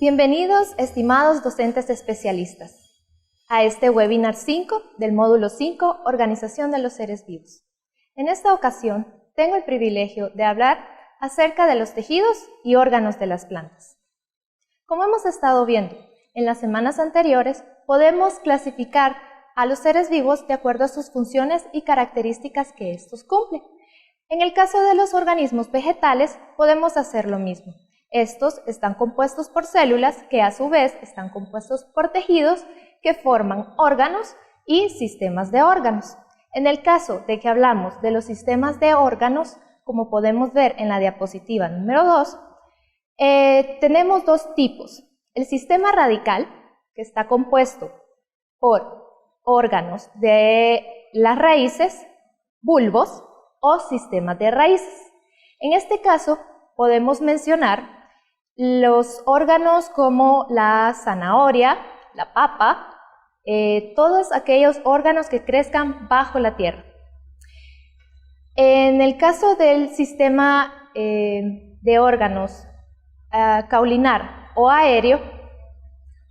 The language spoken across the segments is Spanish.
Bienvenidos, estimados docentes especialistas, a este webinar 5 del módulo 5, Organización de los seres vivos. En esta ocasión, tengo el privilegio de hablar acerca de los tejidos y órganos de las plantas. Como hemos estado viendo en las semanas anteriores, podemos clasificar a los seres vivos de acuerdo a sus funciones y características que estos cumplen. En el caso de los organismos vegetales, podemos hacer lo mismo. Estos están compuestos por células que a su vez están compuestos por tejidos que forman órganos y sistemas de órganos. En el caso de que hablamos de los sistemas de órganos, como podemos ver en la diapositiva número 2, tenemos dos tipos. El sistema radical, que está compuesto por órganos de las raíces, bulbos o sistemas de raíces. En este caso, podemos mencionar los órganos como la zanahoria, la papa, todos aquellos órganos que crezcan bajo la tierra. En el caso del sistema de órganos caulinar o aéreo,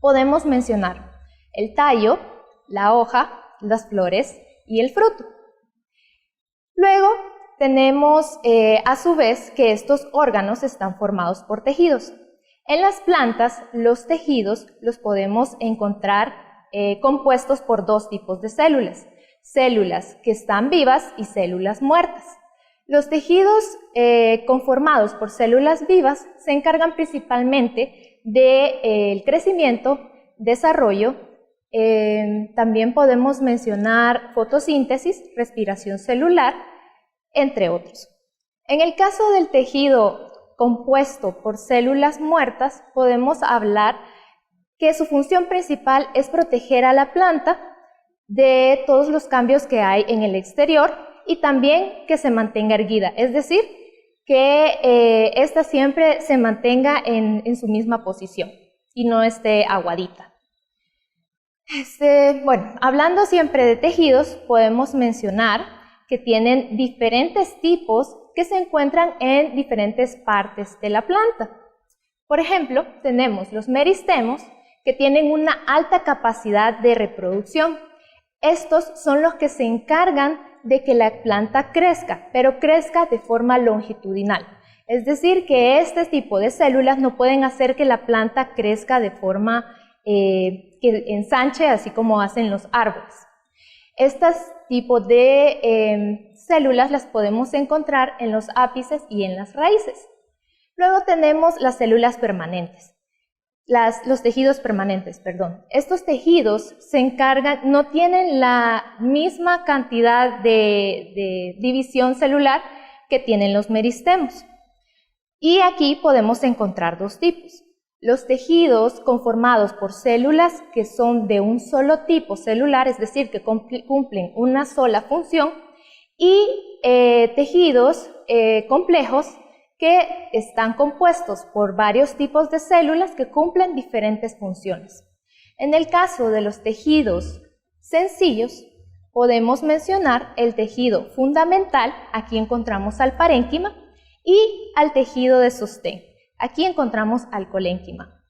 podemos mencionar el tallo, la hoja, las flores y el fruto. Luego tenemos a su vez que estos órganos están formados por tejidos. En las plantas, los tejidos los podemos encontrar compuestos por dos tipos de células. Células que están vivas y células muertas. Los tejidos conformados por células vivas se encargan principalmente del crecimiento, desarrollo. También podemos mencionar fotosíntesis, respiración celular, entre otros. En el caso del tejido compuesto por células muertas, podemos hablar que su función principal es proteger a la planta de todos los cambios que hay en el exterior y también que se mantenga erguida, es decir, que ésta siempre se mantenga en su misma posición y no esté aguadita. Bueno, hablando siempre de tejidos, podemos mencionar que tienen diferentes tipos que se encuentran en diferentes partes de la planta. Por ejemplo, tenemos los meristemos, que tienen una alta capacidad de reproducción. Estos son los que se encargan de que la planta crezca, pero crezca de forma longitudinal. Es decir, que este tipo de células no pueden hacer que la planta crezca de forma que ensanche, así como hacen los árboles. Estos tipos de células las podemos encontrar en los ápices y en las raíces. Luego tenemos las células permanentes, los tejidos permanentes, perdón. Estos tejidos se encargan, no tienen la misma cantidad de división celular que tienen los meristemos. Y aquí podemos encontrar dos tipos. Los tejidos conformados por células que son de un solo tipo celular, es decir, que cumplen una sola función, y tejidos complejos que están compuestos por varios tipos de células que cumplen diferentes funciones. En el caso de los tejidos sencillos, podemos mencionar el tejido fundamental, aquí encontramos al parénquima, y al tejido de sostén. Aquí encontramos al colénquima.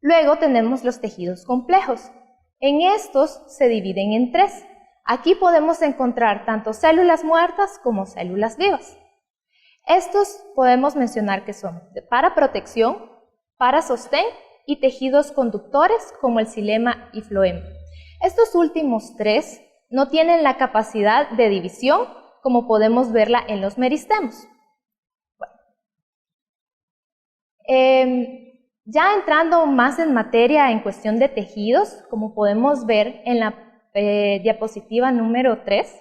Luego tenemos los tejidos complejos. En estos se dividen en tres. Aquí podemos encontrar tanto células muertas como células vivas. Estos podemos mencionar que son para protección, para sostén y tejidos conductores como el xilema y floema. Estos últimos tres no tienen la capacidad de división como podemos verla en los meristemos. Ya entrando más en materia en cuestión de tejidos, como podemos ver en la diapositiva número 3,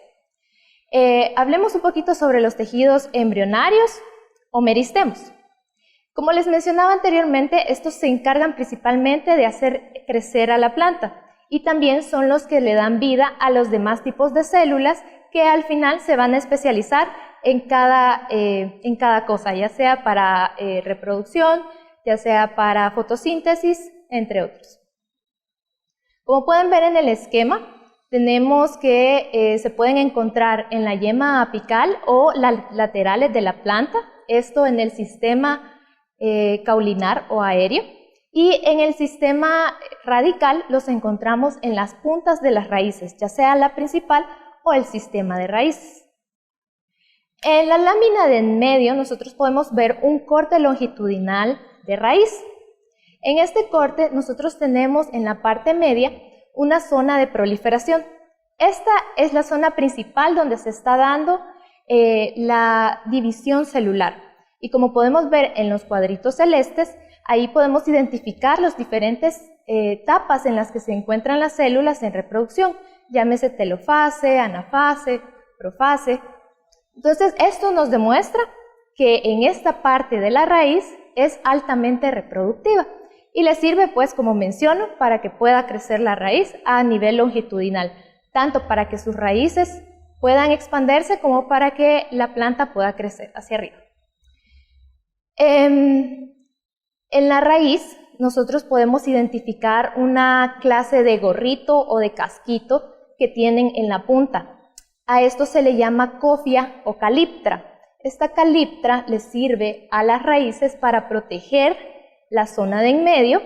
hablemos un poquito sobre los tejidos embrionarios o meristemos. Como les mencionaba anteriormente, estos se encargan principalmente de hacer crecer a la planta y también son los que le dan vida a los demás tipos de células que al final se van a especializar en cada cosa, ya sea para reproducción, ya sea para fotosíntesis, entre otros. Como pueden ver en el esquema, tenemos que se pueden encontrar en la yema apical o las laterales de la planta, esto en el sistema caulinar o aéreo, Y en el sistema radical los encontramos en las puntas de las raíces, ya sea la principal o el sistema de raíces. En la lámina de en medio nosotros podemos ver un corte longitudinal de raíz. En este corte nosotros tenemos en la parte media una zona de proliferación. Esta es la zona principal donde se está dando la división celular. Y como podemos ver en los cuadritos celestes, ahí podemos identificar las diferentes etapas en las que se encuentran las células en reproducción, llámese telofase, anafase, profase. Entonces, esto nos demuestra que en esta parte de la raíz es altamente reproductiva y le sirve, pues, como menciono, para que pueda crecer la raíz a nivel longitudinal, tanto para que sus raíces puedan expandirse como para que la planta pueda crecer hacia arriba. En la raíz nosotros podemos identificar una clase de gorrito o de casquito que tienen en la punta. A esto se le llama cofia o caliptra. Esta caliptra le sirve a las raíces para proteger la zona de en medio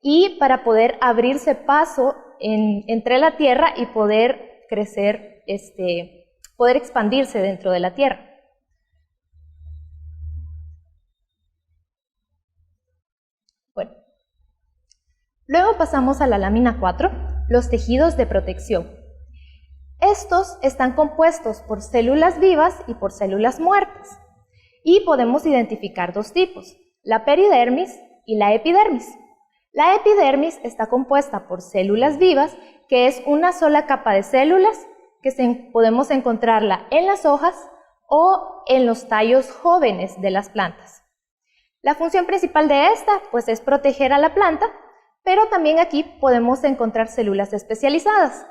y para poder abrirse paso entre la tierra y poder crecer, poder expandirse dentro de la tierra. Bueno, luego pasamos a la lámina 4, los tejidos de protección. Estos están compuestos por células vivas y por células muertas. Y podemos identificar dos tipos, la peridermis y la epidermis. La epidermis está compuesta por células vivas, que es una sola capa de células que podemos encontrarla en las hojas o en los tallos jóvenes de las plantas. La función principal de esta, pues, es proteger a la planta, pero también aquí podemos encontrar células especializadas,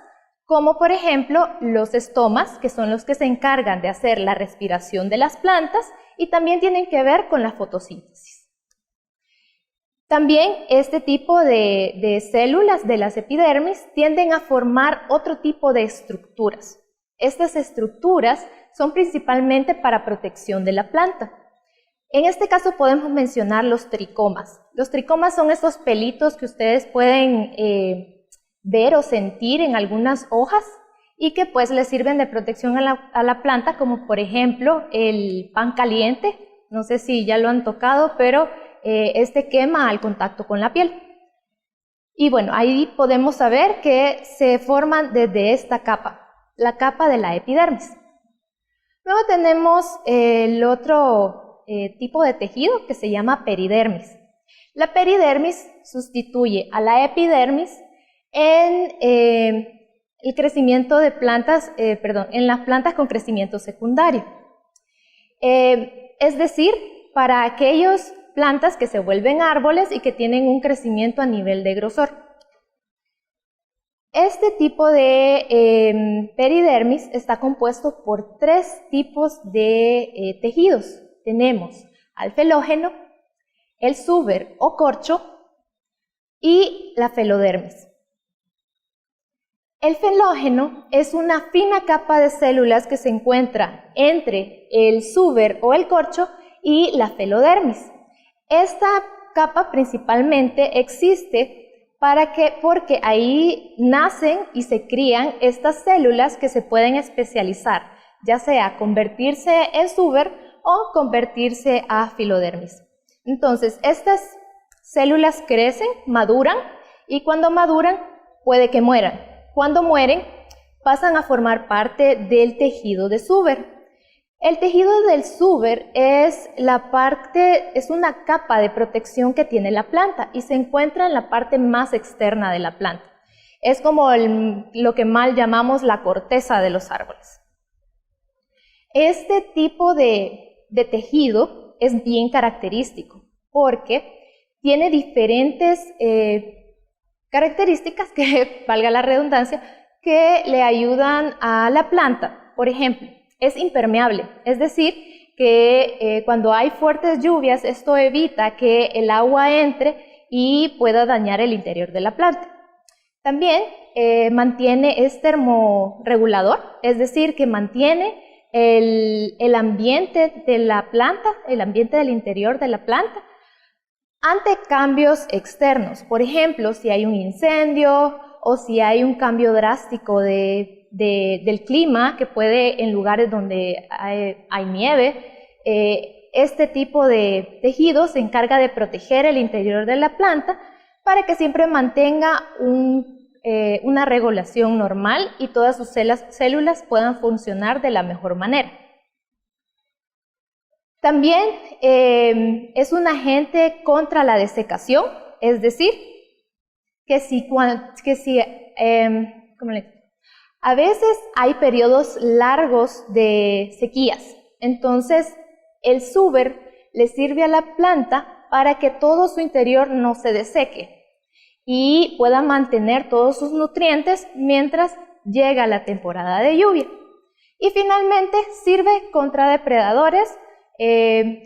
como por ejemplo los estomas, que son los que se encargan de hacer la respiración de las plantas y también tienen que ver con la fotosíntesis. También este tipo de células de las epidermis tienden a formar otro tipo de estructuras. Estas estructuras son principalmente para protección de la planta. En este caso podemos mencionar los tricomas. Los tricomas son estos pelitos que ustedes pueden ver o sentir en algunas hojas y que pues les sirven de protección a la planta, como por ejemplo el pan caliente. No sé si ya lo han tocado, pero este quema al contacto con la piel. Y bueno, ahí podemos saber que se forman desde esta capa, la capa de la epidermis. Luego tenemos el otro tipo de tejido que se llama peridermis. La peridermis sustituye a la epidermis en el crecimiento de plantas, en las plantas con crecimiento secundario. Es decir, para aquellas plantas que se vuelven árboles y que tienen un crecimiento a nivel de grosor. Este tipo de peridermis está compuesto por tres tipos de tejidos. Tenemos al felógeno, el súber o corcho y la felodermis. El felógeno es una fina capa de células que se encuentra entre el súber o el corcho y la felodermis. Esta capa principalmente existe porque ahí nacen y se crían estas células que se pueden especializar, ya sea convertirse en súber o convertirse a filodermis. Entonces, estas células crecen, maduran y cuando maduran puede que mueran. Cuando mueren, pasan a formar parte del tejido de súber. El tejido del súber es una capa de protección que tiene la planta y se encuentra en la parte más externa de la planta. Es como lo que mal llamamos la corteza de los árboles. Este tipo de tejido es bien característico porque tiene diferentes características que, valga la redundancia, que le ayudan a la planta. Por ejemplo, es impermeable, es decir, que cuando hay fuertes lluvias, esto evita que el agua entre y pueda dañar el interior de la planta. También es termorregulador, es decir, que mantiene el ambiente de la planta, el ambiente del interior de la planta, ante cambios externos. Por ejemplo, si hay un incendio o si hay un cambio drástico del clima, que puede en lugares donde hay nieve, este tipo de tejido se encarga de proteger el interior de la planta para que siempre mantenga una regulación normal y todas sus células puedan funcionar de la mejor manera. También es un agente contra la desecación, es decir, a veces hay periodos largos de sequías, entonces el suber le sirve a la planta para que todo su interior no se deseque y pueda mantener todos sus nutrientes mientras llega la temporada de lluvia. Y finalmente sirve contra depredadores,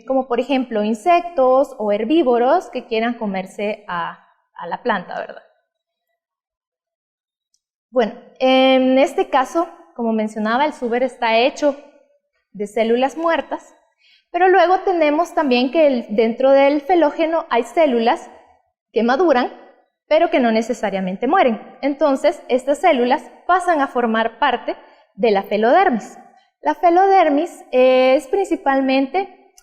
como por ejemplo insectos o herbívoros que quieran comerse a la planta, ¿verdad? Bueno, en este caso, como mencionaba, el suber está hecho de células muertas, pero luego tenemos también que dentro del felógeno hay células que maduran, pero que no necesariamente mueren. Entonces, estas células pasan a formar parte de la felodermis. La felodermis es principalmente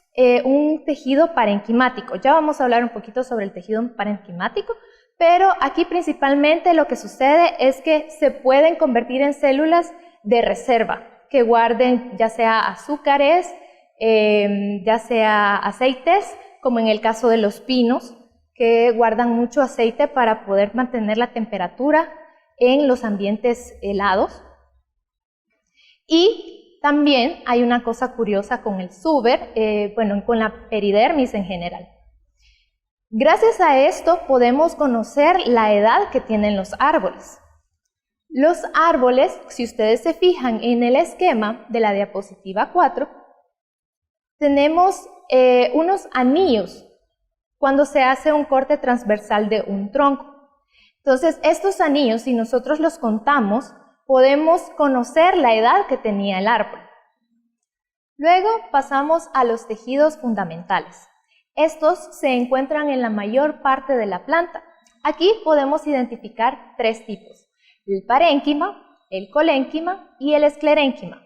un tejido parenquimático. Ya vamos a hablar un poquito sobre el tejido parenquimático, pero aquí principalmente lo que sucede es que se pueden convertir en células de reserva, que guarden ya sea azúcares, ya sea aceites, como en el caso de los pinos, que guardan mucho aceite para poder mantener la temperatura en los ambientes helados. Y también hay una cosa curiosa con el suber, con la peridermis en general. Gracias a esto podemos conocer la edad que tienen los árboles. Los árboles, si ustedes se fijan en el esquema de la diapositiva 4, tenemos unos anillos cuando se hace un corte transversal de un tronco. Entonces, estos anillos, si nosotros los contamos, podemos conocer la edad que tenía el árbol. Luego pasamos a los tejidos fundamentales. Estos se encuentran en la mayor parte de la planta. Aquí podemos identificar tres tipos: el parénquima, el colénquima y el esclerénquima.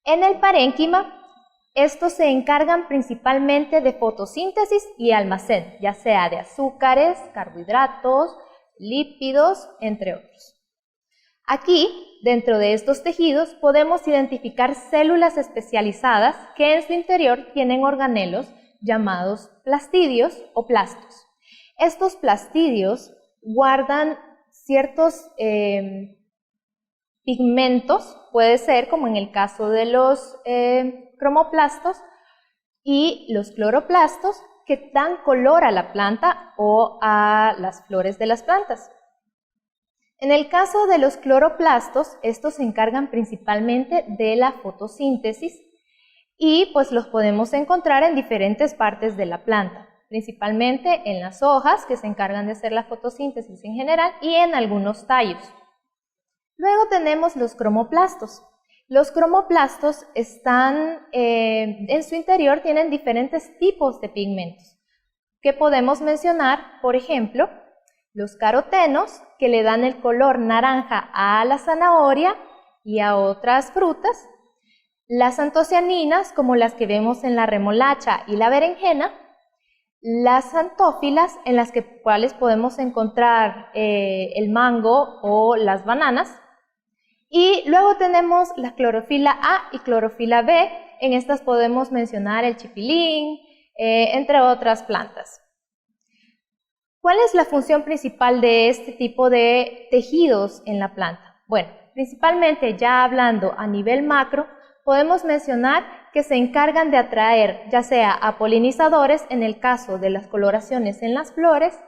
En el parénquima, estos se encargan principalmente de fotosíntesis y almacén, ya sea de azúcares, carbohidratos, lípidos, entre otros. Aquí, dentro de estos tejidos, podemos identificar células especializadas que en su interior tienen organelos llamados plastidios o plastos. Estos plastidios guardan ciertos pigmentos, puede ser como en el caso de los cromoplastos y los cloroplastos, que dan color a la planta o a las flores de las plantas. En el caso de los cloroplastos, estos se encargan principalmente de la fotosíntesis y pues los podemos encontrar en diferentes partes de la planta, principalmente en las hojas, que se encargan de hacer la fotosíntesis en general, y en algunos tallos. Luego tenemos los cromoplastos. Los cromoplastos están, en su interior tienen diferentes tipos de pigmentos, que podemos mencionar, por ejemplo, los carotenos, que le dan el color naranja a la zanahoria y a otras frutas, las antocianinas, como las que vemos en la remolacha y la berenjena, las antófilas, en las cuales podemos encontrar el mango o las bananas, y luego tenemos la clorofila A y clorofila B. En estas podemos mencionar el chipilín, entre otras plantas. ¿Cuál es la función principal de este tipo de tejidos en la planta? Bueno, principalmente ya hablando a nivel macro, podemos mencionar que se encargan de atraer ya sea a polinizadores en el caso de las coloraciones en las flores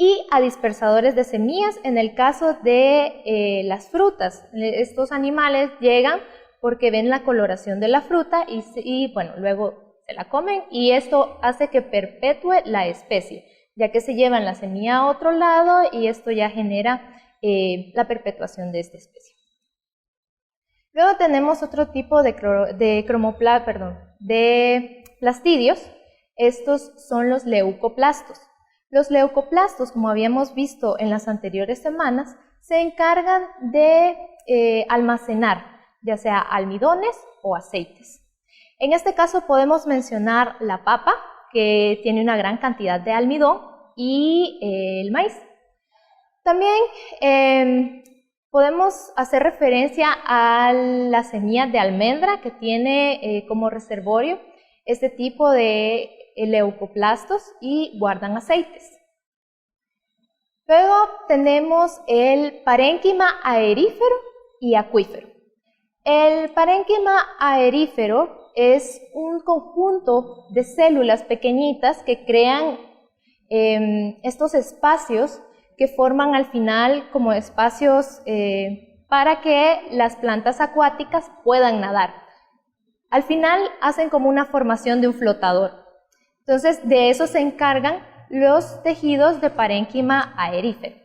y a dispersadores de semillas en el caso de las frutas. Estos animales llegan porque ven la coloración de la fruta y bueno, luego se la comen, y esto hace que perpetúe la especie, ya que se llevan la semilla a otro lado y esto ya genera la perpetuación de esta especie. Luego tenemos otro tipo de plastidios, Estos son los leucoplastos. Los leucoplastos, como habíamos visto en las anteriores semanas, se encargan de almacenar ya sea almidones o aceites. En este caso podemos mencionar la papa, que tiene una gran cantidad de almidón, y el maíz. También podemos hacer referencia a la semilla de almendra, que tiene como reservorio este tipo de leucoplastos y guardan aceites. Luego tenemos el parénquima aerífero y acuífero. El parénquima aerífero es un conjunto de células pequeñitas que crean estos espacios que forman al final como espacios para que las plantas acuáticas puedan nadar. Al final hacen como una formación de un flotador. Entonces de eso se encargan los tejidos de parénquima aerífero.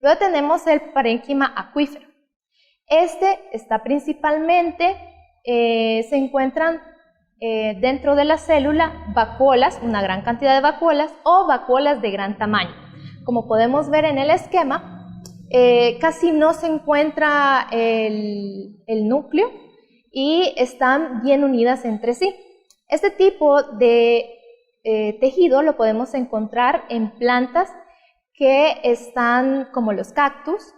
Luego tenemos el parénquima acuífero. Este está principalmente, se encuentran dentro de la célula vacuolas, una gran cantidad de vacuolas o vacuolas de gran tamaño. Como podemos ver en el esquema, casi no se encuentra el núcleo y están bien unidas entre sí. Este tipo de tejido lo podemos encontrar en plantas que están como los cactus,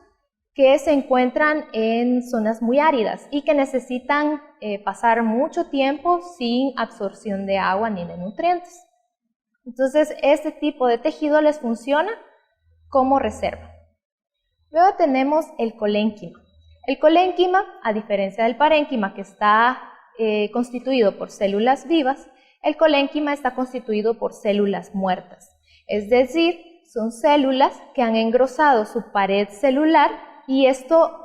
que se encuentran en zonas muy áridas y que necesitan pasar mucho tiempo sin absorción de agua ni de nutrientes. Entonces, este tipo de tejido les funciona como reserva. Luego tenemos el colénquima. El colénquima, a diferencia del parénquima, que está constituido por células vivas, el colénquima está constituido por células muertas. Es decir, son células que han engrosado su pared celular y esto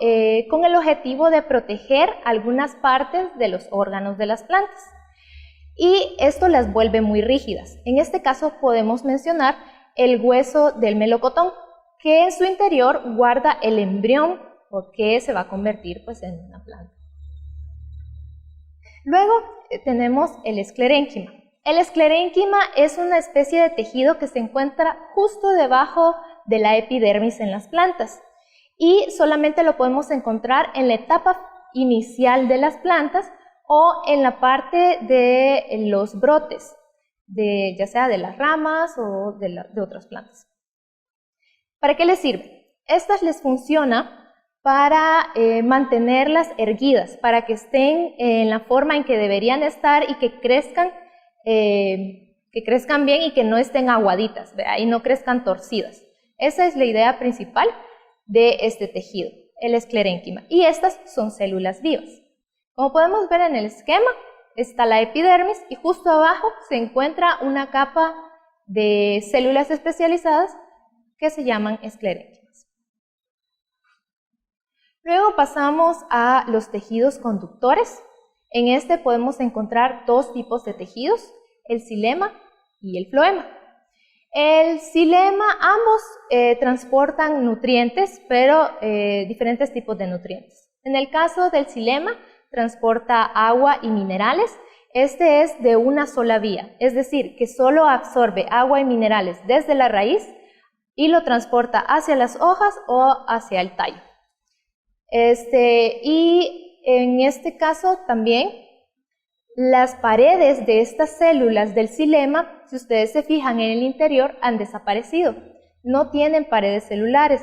con el objetivo de proteger algunas partes de los órganos de las plantas. Y esto las vuelve muy rígidas. En este caso podemos mencionar el hueso del melocotón, que en su interior guarda el embrión o que se va a convertir pues, en una planta. Luego tenemos el esclerénquima. El esclerénquima es una especie de tejido que se encuentra justo debajo de la epidermis en las plantas y solamente lo podemos encontrar en la etapa inicial de las plantas o en la parte de los brotes, ya sea de las ramas o de otras plantas. ¿Para qué les sirve? Estas les funciona para mantenerlas erguidas, para que estén en la forma en que deberían estar y que crezcan bien y que no estén aguaditas, ¿verdad? Y no crezcan torcidas. Esa es la idea principal de este tejido, el esclerénquima. Y estas son células vivas. Como podemos ver en el esquema, está la epidermis y justo abajo se encuentra una capa de células especializadas que se llaman esclerénquimas. Luego pasamos a los tejidos conductores. En este podemos encontrar dos tipos de tejidos, el xilema y el floema. El xilema, ambos transportan nutrientes, pero diferentes tipos de nutrientes. En el caso del xilema, transporta agua y minerales. Este es de una sola vía, es decir, que solo absorbe agua y minerales desde la raíz y lo transporta hacia las hojas o hacia el tallo. Y en este caso también las paredes de estas células del xilema, si ustedes se fijan en el interior, han desaparecido. No tienen paredes celulares.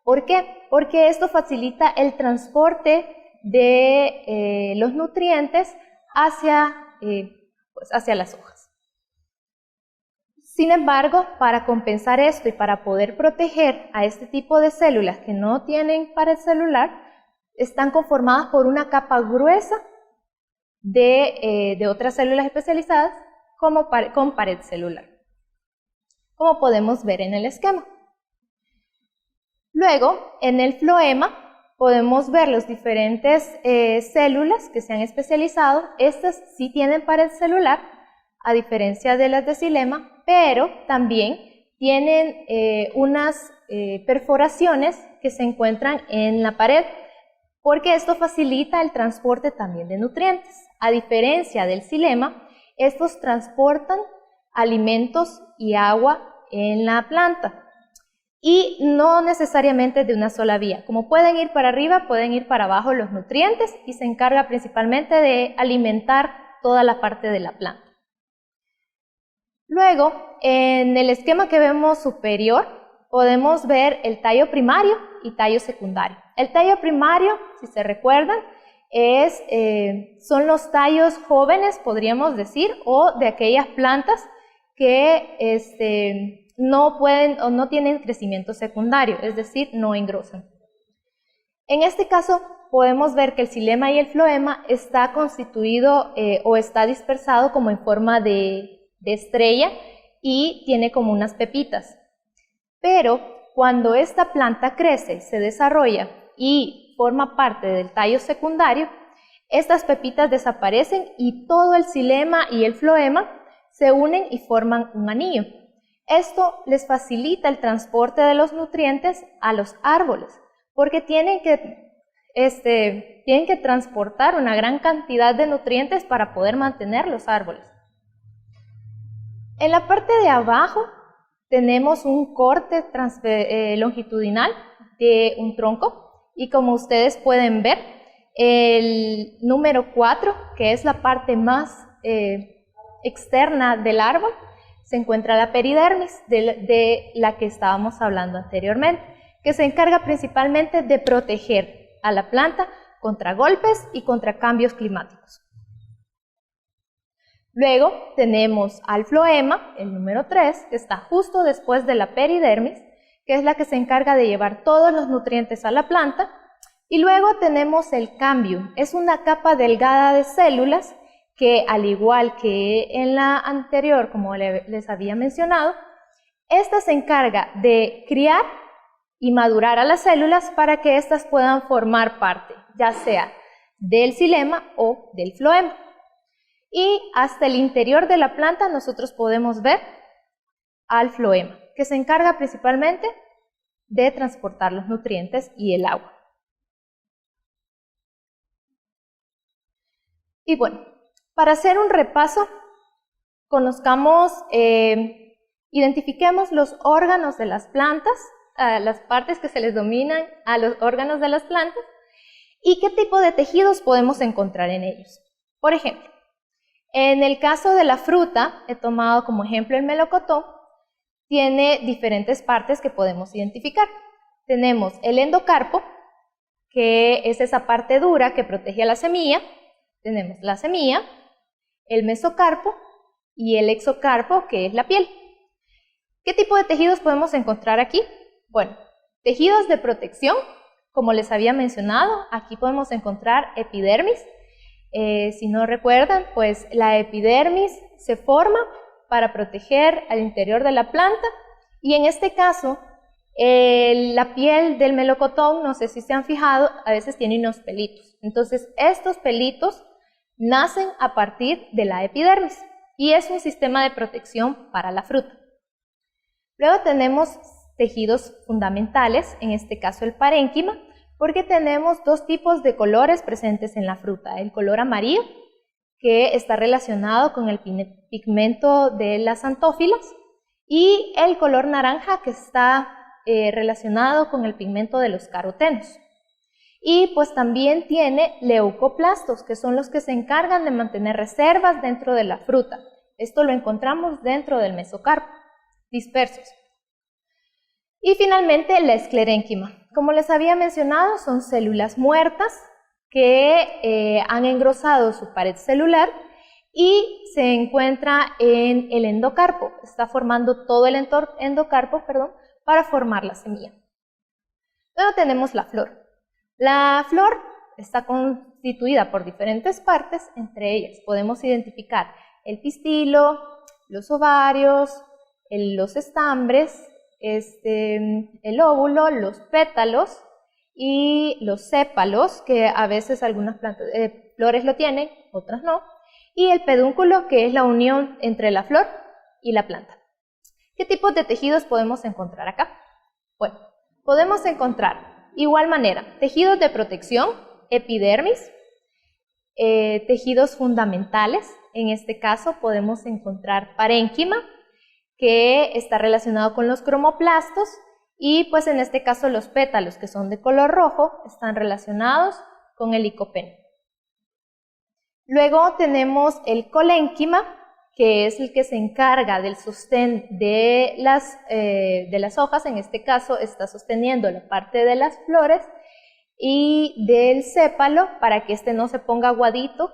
¿Por qué? Porque esto facilita el transporte de los nutrientes hacia las hojas. Sin embargo, para compensar esto y para poder proteger a este tipo de células que no tienen pared celular, están conformadas por una capa gruesa de otras células especializadas con pared celular, como podemos ver en el esquema. Luego, en el floema, podemos ver las diferentes células que se han especializado. Estas sí tienen pared celular, a diferencia de las de xilema, pero también tienen unas perforaciones que se encuentran en la pared, porque esto facilita el transporte también de nutrientes. A diferencia del xilema, Estos transportan alimentos y agua en la planta y no necesariamente de una sola vía. Como pueden ir para arriba, pueden ir para abajo los nutrientes y se encarga principalmente de alimentar toda la parte de la planta. Luego, en el esquema que vemos superior, podemos ver el tallo primario y tallo secundario. El tallo primario, si se recuerdan, son los tallos jóvenes, podríamos decir, o de aquellas plantas que no pueden o no tienen crecimiento secundario, es decir, no engrosan. En este caso, podemos ver que el xilema y el floema está constituido o está dispersado como en forma de estrella y tiene como unas pepitas. Pero cuando esta planta crece, se desarrolla y forma parte del tallo secundario, estas pepitas desaparecen y todo el xilema y el floema se unen y forman un anillo. Esto les facilita el transporte de los nutrientes a los árboles, porque tienen que transportar una gran cantidad de nutrientes para poder mantener los árboles. En la parte de abajo tenemos un corte longitudinal de un tronco y como ustedes pueden ver, el número 4, que es la parte más externa del árbol, se encuentra la peridermis de la que estábamos hablando anteriormente, que se encarga principalmente de proteger a la planta contra golpes y contra cambios climáticos. Luego tenemos al floema, el número 3, que está justo después de la peridermis, que es la que se encarga de llevar todos los nutrientes a la planta. Y luego tenemos el cambium, es una capa delgada de células que, al igual que en la anterior, como les había mencionado, esta se encarga de criar y madurar a las células para que éstas puedan formar parte, ya sea del xilema o del floema. Y hasta el interior de la planta nosotros podemos ver al floema, que se encarga principalmente de transportar los nutrientes y el agua. Y bueno, para hacer un repaso, identifiquemos los órganos de las plantas, las partes que se les dominan a los órganos de las plantas y qué tipo de tejidos podemos encontrar en ellos. Por ejemplo, en el caso de la fruta, he tomado como ejemplo el melocotón, tiene diferentes partes que podemos identificar. Tenemos el endocarpo, que es esa parte dura que protege a la semilla. Tenemos la semilla, el mesocarpo y el exocarpo, que es la piel. ¿Qué tipo de tejidos podemos encontrar aquí? Bueno, tejidos de protección, como les había mencionado, aquí podemos encontrar epidermis. Si no recuerdan, pues la epidermis se forma para proteger al interior de la planta y en este caso la piel del melocotón, no sé si se han fijado, a veces tiene unos pelitos. Entonces estos pelitos nacen a partir de la epidermis y es un sistema de protección para la fruta. Luego tenemos tejidos fundamentales, en este caso el parénquima, porque tenemos dos tipos de colores presentes en la fruta. El color amarillo, que está relacionado con el pigmento de las antófilas, y el color naranja, que está relacionado con el pigmento de los carotenos. Y pues también tiene leucoplastos, que son los que se encargan de mantener reservas dentro de la fruta. Esto lo encontramos dentro del mesocarpo, dispersos. Y finalmente la esclerénquima. Como les había mencionado, son células muertas que han engrosado su pared celular y se encuentra en el endocarpo. Está formando todo el endocarpo, para formar la semilla. Luego tenemos la flor. La flor está constituida por diferentes partes, entre ellas podemos identificar el pistilo, los ovarios, los estambres, el óvulo, los pétalos y los sépalos, que a veces algunas flores lo tienen, otras no, y el pedúnculo, que es la unión entre la flor y la planta. ¿Qué tipos de tejidos podemos encontrar acá? Bueno, podemos encontrar, igual manera, tejidos de protección, epidermis, tejidos fundamentales, En este caso podemos encontrar parénquima, que está relacionado con los cromoplastos, y pues en este caso los pétalos, que son de color rojo, están relacionados con el licopeno. Luego tenemos el colénquima, que es el que se encarga del sostén de las hojas. En este caso está sosteniendo la parte de las flores y del sépalo para que este no se ponga aguadito.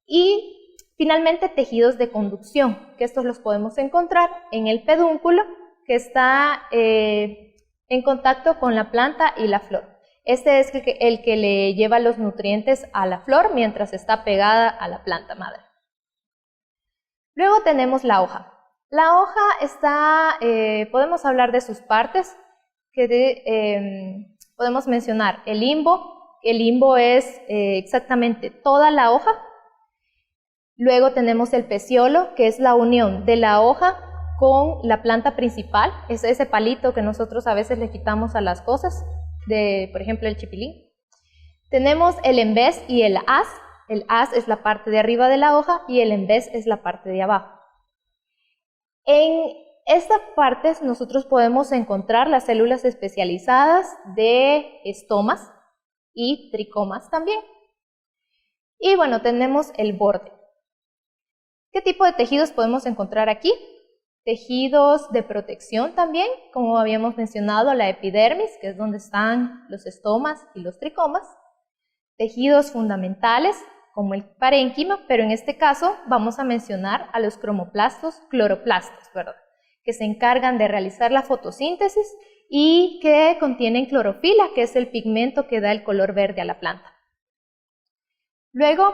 Y finalmente tejidos de conducción, que estos los podemos encontrar en el pedúnculo, que está en contacto con la planta y la flor. Este es el que le lleva los nutrientes a la flor mientras está pegada a la planta madre. Luego tenemos la hoja. La hoja está, podemos hablar de sus partes, podemos mencionar el limbo. El limbo es exactamente toda la hoja. Luego tenemos el peciolo, que es la unión de la hoja con la planta principal. Es ese palito que nosotros a veces le quitamos a las cosas, por ejemplo el chipilín. Tenemos el embés y el haz. El haz es la parte de arriba de la hoja y el embés es la parte de abajo. En estas partes nosotros podemos encontrar las células especializadas de estomas y tricomas también. Y bueno, tenemos el borde. ¿Qué tipo de tejidos podemos encontrar aquí? Tejidos de protección también, como habíamos mencionado, la epidermis, que es donde están los estomas y los tricomas. Tejidos fundamentales, como el parénquima, pero en este caso vamos a mencionar a los cloroplastos, que se encargan de realizar la fotosíntesis y que contienen clorofila, que es el pigmento que da el color verde a la planta. Luego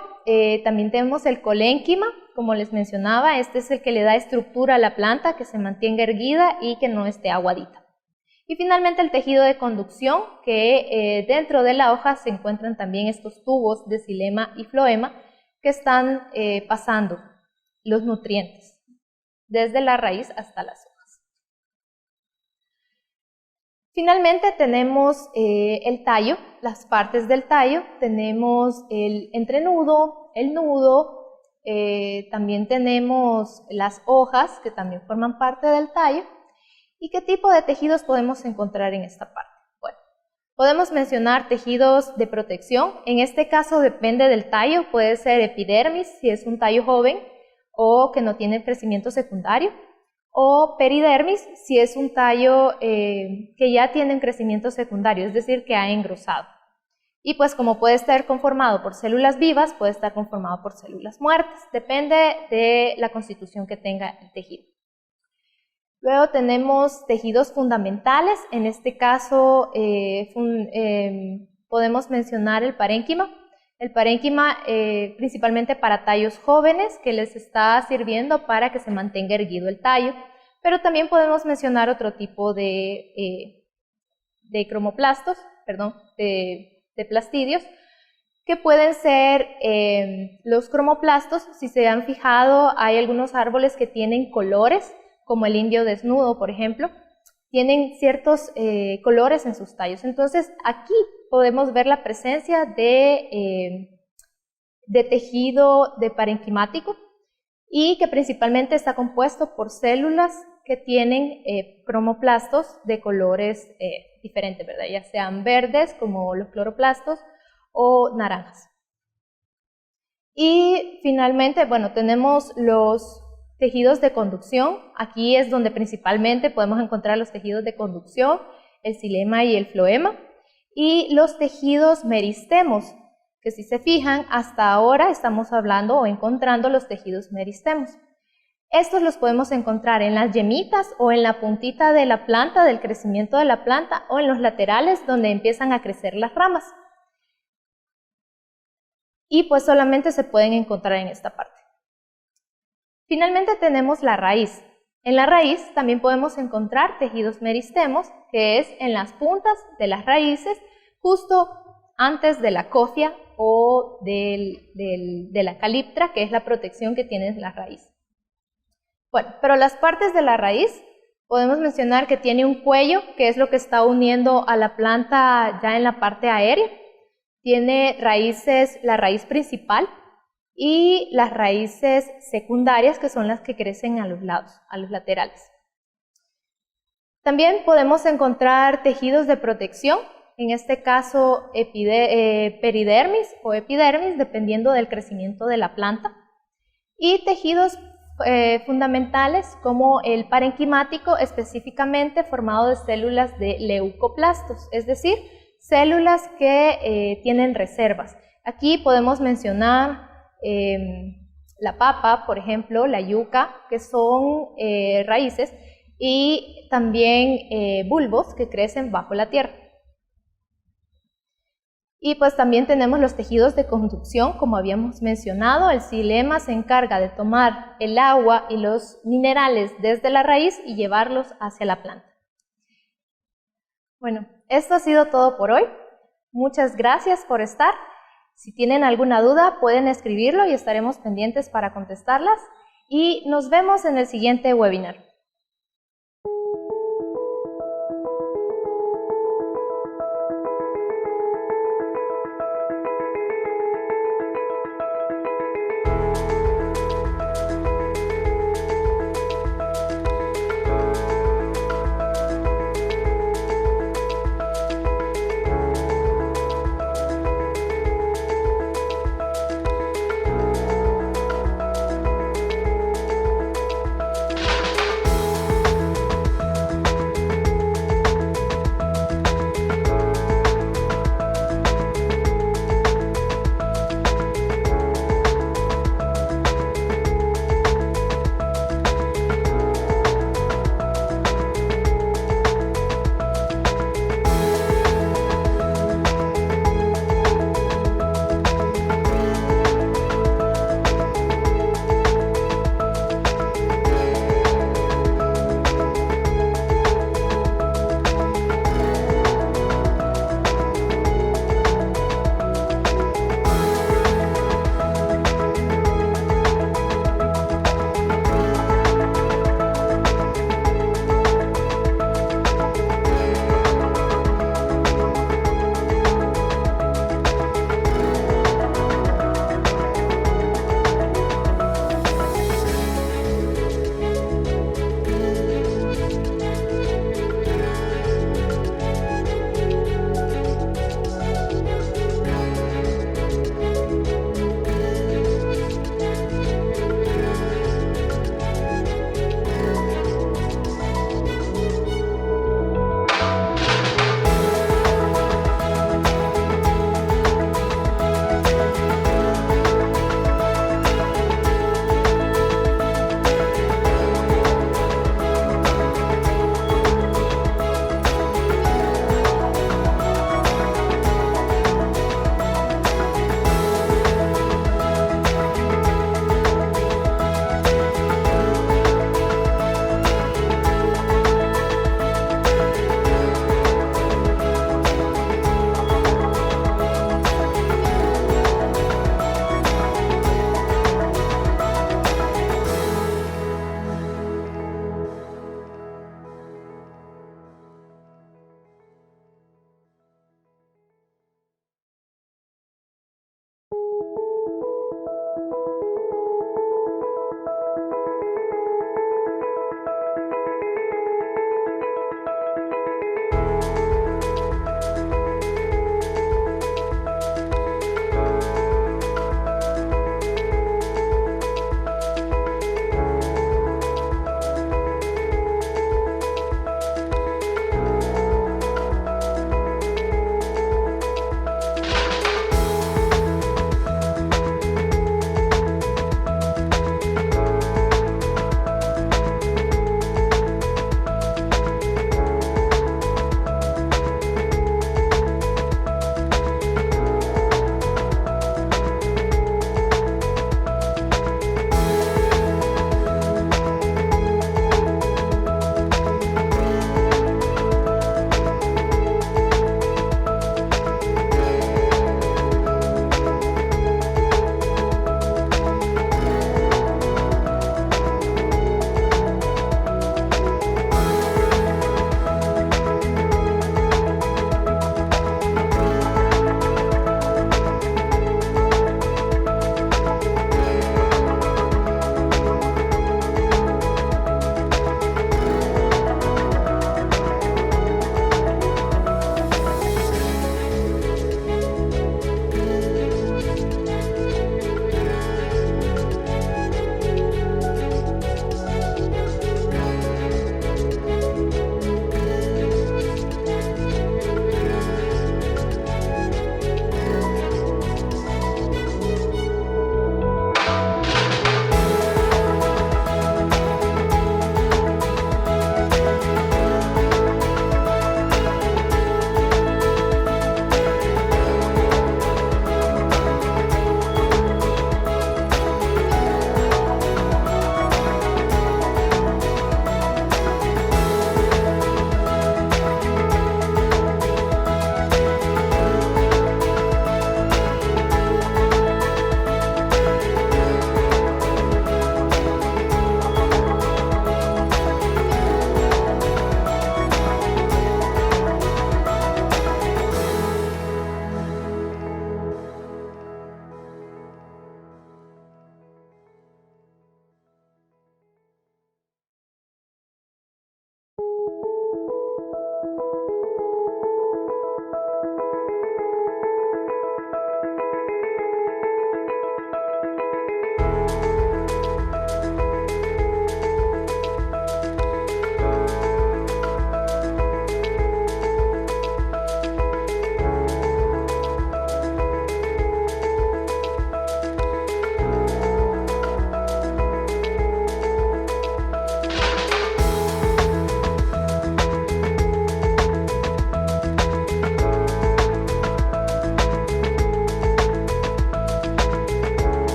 también tenemos el colénquima, como les mencionaba, este es el que le da estructura a la planta, que se mantenga erguida y que no esté aguadita. Y finalmente el tejido de conducción, que dentro de la hoja se encuentran también estos tubos de xilema y floema que están pasando los nutrientes desde la raíz hasta las hojas. Finalmente tenemos el tallo, las partes del tallo. Tenemos el entrenudo, el nudo, también tenemos las hojas, que también forman parte del tallo. ¿Y qué tipo de tejidos podemos encontrar en esta parte? Bueno, podemos mencionar tejidos de protección. En este caso depende del tallo, puede ser epidermis si es un tallo joven o que no tiene crecimiento secundario, o peridermis si es un tallo que ya tiene un crecimiento secundario, es decir, que ha engrosado. Y pues como puede estar conformado por células vivas, puede estar conformado por células muertas, depende de la constitución que tenga el tejido. Luego tenemos tejidos fundamentales. En este caso podemos mencionar el parénquima. El parénquima principalmente para tallos jóvenes, que les está sirviendo para que se mantenga erguido el tallo, pero también podemos mencionar otro tipo de cromoplastos, de plastidios, que pueden ser los cromoplastos. Si se han fijado, hay algunos árboles que tienen colores, como el indio desnudo, por ejemplo, tienen ciertos colores en sus tallos. Entonces aquí podemos ver la presencia de tejido de parenquimático y que principalmente está compuesto por células que tienen cromoplastos de colores diferentes, ¿verdad? Ya sean verdes como los cloroplastos o naranjas. Y finalmente, bueno, tenemos los tejidos de conducción. Aquí es donde principalmente podemos encontrar los tejidos de conducción, el xilema y el floema, y los tejidos meristemos, que si se fijan, hasta ahora estamos hablando o encontrando los tejidos meristemos. Estos los podemos encontrar en las yemitas o en la puntita de la planta, del crecimiento de la planta, o en los laterales donde empiezan a crecer las ramas. Y pues solamente se pueden encontrar en esta parte. Finalmente tenemos la raíz. En la raíz también podemos encontrar tejidos meristemos, que es en las puntas de las raíces, justo antes de la cofia o de la caliptra, que es la protección que tiene la raíz. Bueno, pero las partes de la raíz podemos mencionar que tiene un cuello, que es lo que está uniendo a la planta ya en la parte aérea. Tiene raíces, la raíz principal, y las raíces secundarias, que son las que crecen a los lados, a los laterales. También podemos encontrar tejidos de protección, en este caso peridermis o epidermis, dependiendo del crecimiento de la planta, y tejidos fundamentales como el parenquimático, específicamente formado de células de leucoplastos, es decir, células que tienen reservas. Aquí podemos mencionar la papa, por ejemplo, la yuca, que son raíces, y también bulbos que crecen bajo la tierra. Y pues también tenemos los tejidos de conducción, como habíamos mencionado. El xilema se encarga de tomar el agua y los minerales desde la raíz y llevarlos hacia la planta. Bueno, esto ha sido todo por hoy. Muchas gracias por estar. Si tienen alguna duda, pueden escribirlo y estaremos pendientes para contestarlas. Y nos vemos en el siguiente webinar.